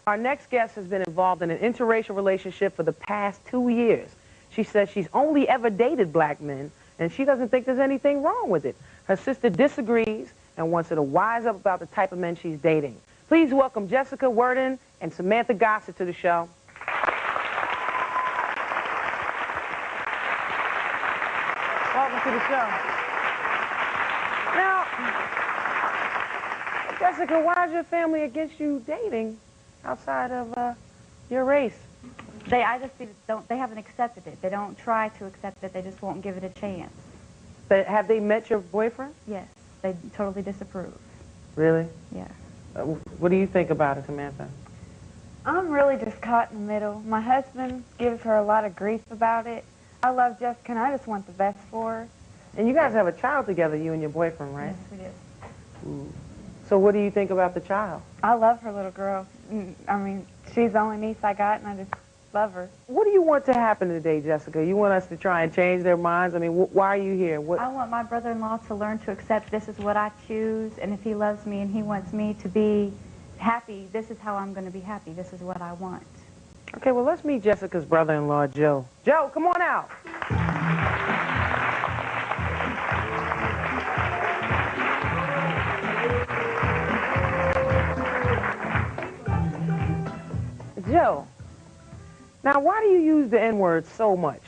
Our next guest has been involved in an interracial relationship for the past 2 years. She says she's only ever dated black men, and she doesn't think there's anything wrong with it. Her sister disagrees and wants her to wise up about the type of men she's dating. Please welcome Jessica Worden and Samantha Gossett to the show. Welcome to the show. Now, Jessica, why is your family against you dating outside of your race? They haven't accepted it. They don't try to accept it. They just won't give it a chance. But have they met your boyfriend? Yes, they totally disapprove. Really? Yeah. What do you think about it, Samantha? I'm really just caught in the middle. My husband gives her a lot of grief about it. I love Jessica, and I just want the best for her. And you guys have a child together, you and your boyfriend, right? Yes, we do. Ooh. So what do you think about the child? I love her little girl. I mean, she's the only niece I got, and I just love her. What do you want to happen today, Jessica? You want us to try and change their minds? I mean, why are you here? I want my brother-in-law to learn to accept this is what I choose, and if he loves me and he wants me to be happy, this is how I'm going to be happy. This is what I want. Okay, well, let's meet Jessica's brother-in-law, Joe. Joe, come on out. Joe, now why do you use the N-word so much?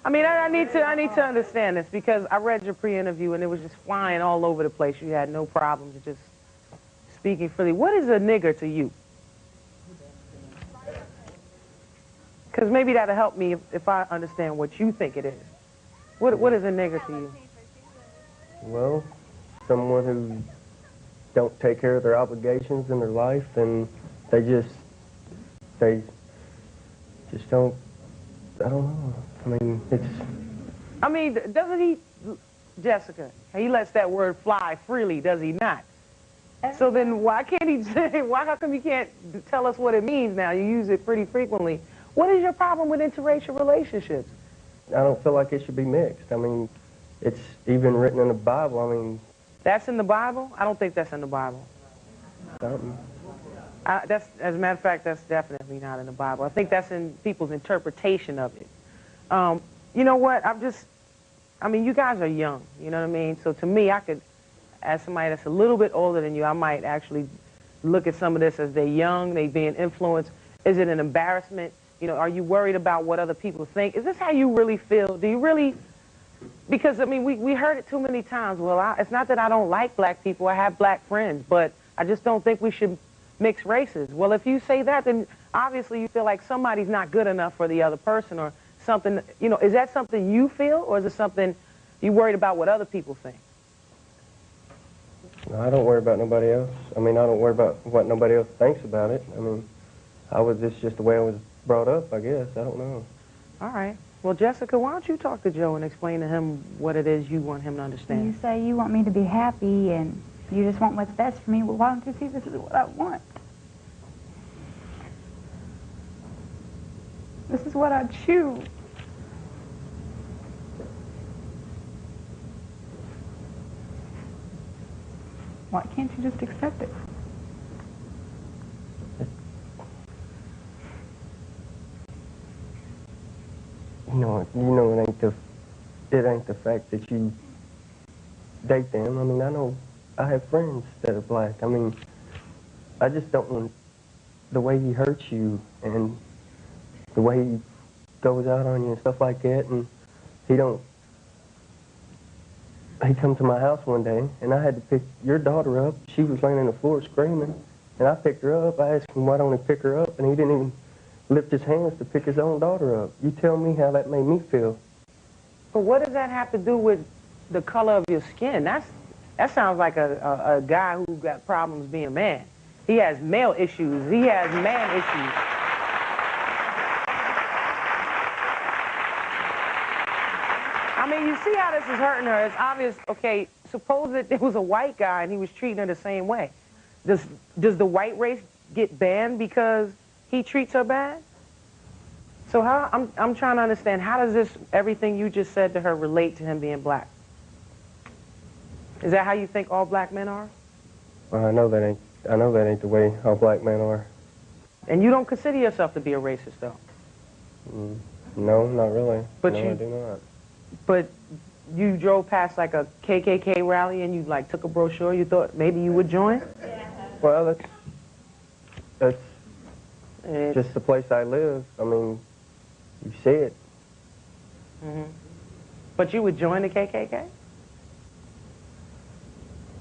I mean, I need to understand this because I read your pre-interview and it was just flying all over the place. You had no problems just speaking freely. What is a nigger to you? Because maybe that'll help me if I understand what you think it is. What is a nigger to you? Well, someone who don't take care of their obligations in their life, and they just don't, I don't know. I mean, doesn't he, Jessica, he lets that word fly freely, does he not? So then why can't he say, how come you can't tell us what it means now? You use it pretty frequently. What is your problem with interracial relationships? I don't feel like it should be mixed. I mean, it's even written in the Bible. I mean, that's in the Bible? I don't think that's in the Bible. As a matter of fact, that's definitely not in the Bible. I think that's in people's interpretation of it. You know what? I mean, you guys are young, you know what I mean? So to me, I could, as somebody that's a little bit older than you, I might actually look at some of this as they're young, they being influenced. Is it an embarrassment? You know, are you worried about what other people think? Is this how you really feel? Do you really? Because, I mean, we heard it too many times. Well, it's not that I don't like black people. I have black friends, but I just don't think we should mix races. Well, if you say that, then obviously you feel like somebody's not good enough for the other person or something. You know, is that something you feel, or is it something you worried about what other people think? No, I don't worry about nobody else. I mean, I don't worry about what nobody else thinks about it. I mean, this just the way I was brought up, I guess. I don't know. All right. Well, Jessica, why don't you talk to Joe and explain to him what it is you want him to understand? You say you want me to be happy and you just want what's best for me. Well, why don't you see this is what I want? This is what I choose. Why can't you just accept it? You know, it ain't the fact that you date them. I mean, I know I have friends that are black. I mean, I just don't want the way he hurts you and the way he goes out on you and stuff like that. And he come to my house one day, and I had to pick your daughter up. She was laying on the floor screaming, and I picked her up. I asked him, why don't he pick her up? And he didn't even lift his hands to pick his own daughter up. You tell me how that made me feel. But what does that have to do with the color of your skin? That sounds like a guy who got problems being a man. He has male issues. He has man issues. I mean, you see how this is hurting her. It's obvious. Okay, suppose that it was a white guy and he was treating her the same way. Does the white race get banned because he treats her bad? So I'm trying to understand, how does everything you just said to her relate to him being black? Is that how you think all black men are? Well, I know that ain't the way all black men are. And you don't consider yourself to be a racist, though? No, not really. But no, you, I do not. But you drove past like a KKK rally and you like took a brochure. You thought maybe you would join? Well, that's just the place I live. I mean, you see it. But you would join the KKK?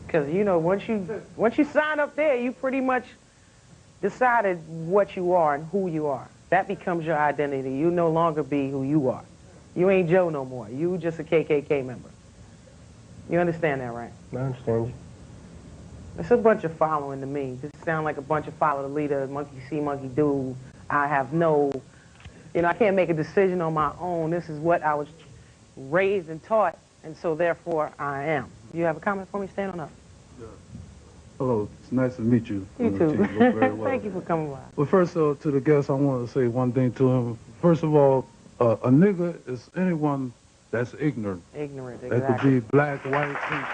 Because, you know, once you sign up there, you pretty much decided what you are and who you are. That becomes your identity. You no longer be who you are. You ain't Joe no more. You just a KKK member. You understand that, right? I understand you. It's a bunch of following to me. Just sound like a bunch of follow the leader, monkey see, monkey do. I have no, you know, I can't make a decision on my own. This is what I was raised and taught, and so therefore I am. You have a comment for me? Stand on up. Yeah. Hello, it's nice to meet you. You too. You look very well. Thank you for coming by. Well, first to the guest, I want to say one thing to him. First of all, a nigger is anyone that's ignorant. Ignorant, exactly. That could be black, white, pink.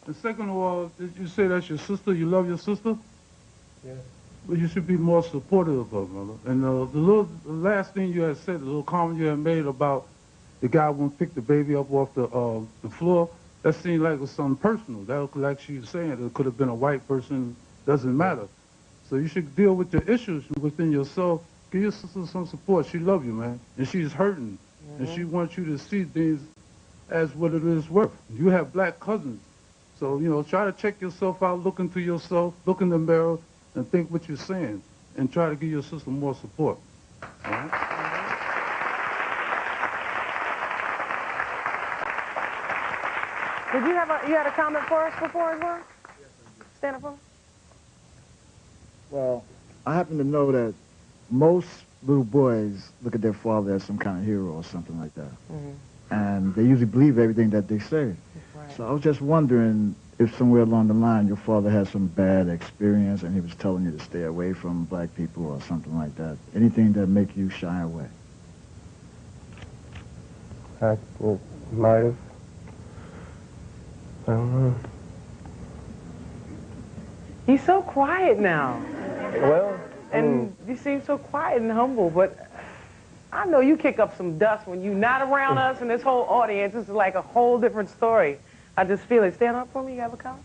And second of all, did you say that's your sister? You love your sister? Yeah. Well, you should be more supportive of her, brother. And the last thing you had said, the little comment you had made about the guy wouldn't pick the baby up off the floor, that seemed like it was something personal. That was like she was saying, it could have been a white person, doesn't matter. So you should deal with your issues within yourself. Give your sister some support. She loves you, man. And she's hurting. And she wants you to see things as what it is worth. You have black cousins. So, you know, try to check yourself out, look into yourself, look in the mirror, and think what you're saying, and try to give your sister more support. All right? Did you had a comment for us before as well? Yes, I did. Stand up for me. Well, I happen to know that most little boys look at their father as some kind of hero or something like that. And they usually believe everything that they say. Right. So I was just wondering if somewhere along the line your father had some bad experience and he was telling you to stay away from black people or something like that. Anything that make you shy away? I might have. I don't know. He's so quiet now. Well, And you seem so quiet and humble, but I know you kick up some dust when you're not around us and this whole audience. This is like a whole different story. I just feel it. Stand up for me. You have a comment?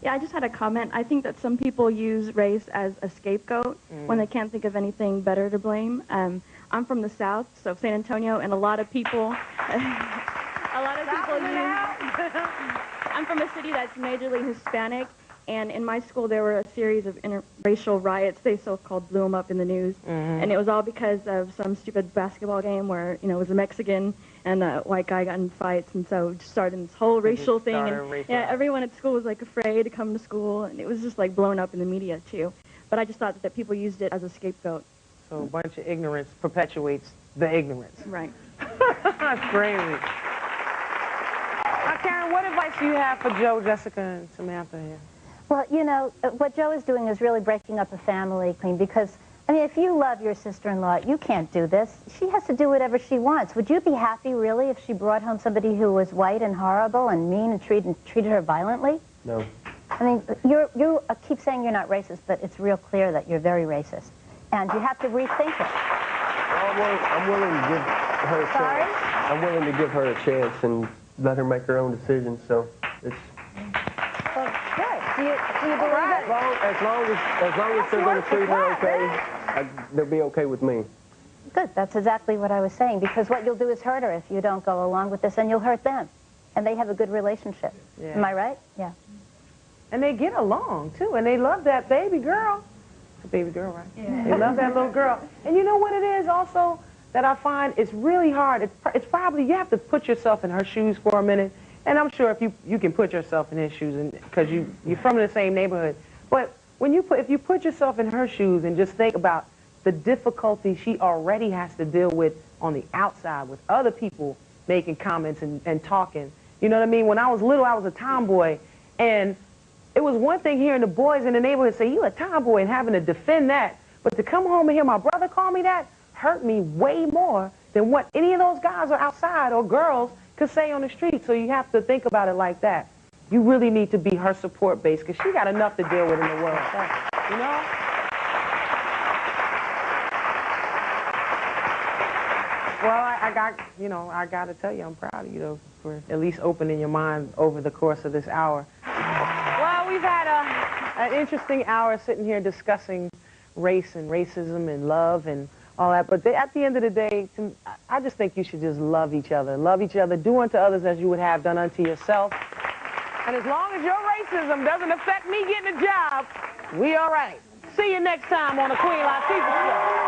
Yeah, I just had a comment. I think that some people use race as a scapegoat when they can't think of anything better to blame. I'm from the South, so San Antonio, and a lot of people use... I'm from a city that's majorly Hispanic, and in my school there were a series of interracial riots. They so-called blew them up in the news, and it was all because of some stupid basketball game where, you know, it was a Mexican and a white guy got in fights, and so it just started this whole racial thing, and yeah, everyone at school was like afraid to come to school, and it was just like blown up in the media too. But I just thought that people used it as a scapegoat. So a bunch of ignorance perpetuates the ignorance. Right. That's crazy. Now, Karen, what advice do you have for Joe, Jessica, and Samantha here? Well, you know, what Joe is doing is really breaking up a family, Clean, because, I mean, if you love your sister-in-law, you can't do this. She has to do whatever she wants. Would you be happy, really, if she brought home somebody who was white and horrible and mean and treated her violently? no. I mean, you keep saying you're not racist, but it's real clear that you're very racist. And you have to rethink it. Well, I'm willing to give her a Sorry? chance. I'm willing to give her a chance and let her make her own decision, so it's... Well, good. Do you believe it? As long as they're going to treat her okay, they'll be okay with me. Good. That's exactly what I was saying, because what you'll do is hurt her if you don't go along with this, and you'll hurt them. And they have a good relationship. Yeah. Am I right? Yeah. And they get along, too, and they love that baby girl. It's a baby girl, right? Yeah. They love that little girl. And you know what it is also that I find it's really hard? It's probably, you have to put yourself in her shoes for a minute. And I'm sure if you can put yourself in his shoes, because you're from the same neighborhood. But if you put yourself in her shoes and just think about the difficulty she already has to deal with on the outside with other people making comments and talking. You know what I mean? When I was little, I was a tomboy, and it was one thing hearing the boys in the neighborhood say, "You a tomboy," and having to defend that. But to come home and hear my brother call me that hurt me way more than what any of those guys or outside or girls could say on the street. So you have to think about it like that. You really need to be her support base because she got enough to deal with in the world, you know? Well, I got to tell you, I'm proud of you, though, for at least opening your mind over the course of this hour. Well, we've had an interesting hour sitting here discussing race and racism and love and all that. But at the end of the day, I just think you should just love each other. Love each other. Do unto others as you would have done unto yourself. And as long as your racism doesn't affect me getting a job, we all right. See you next time on the Queen Latifah Show.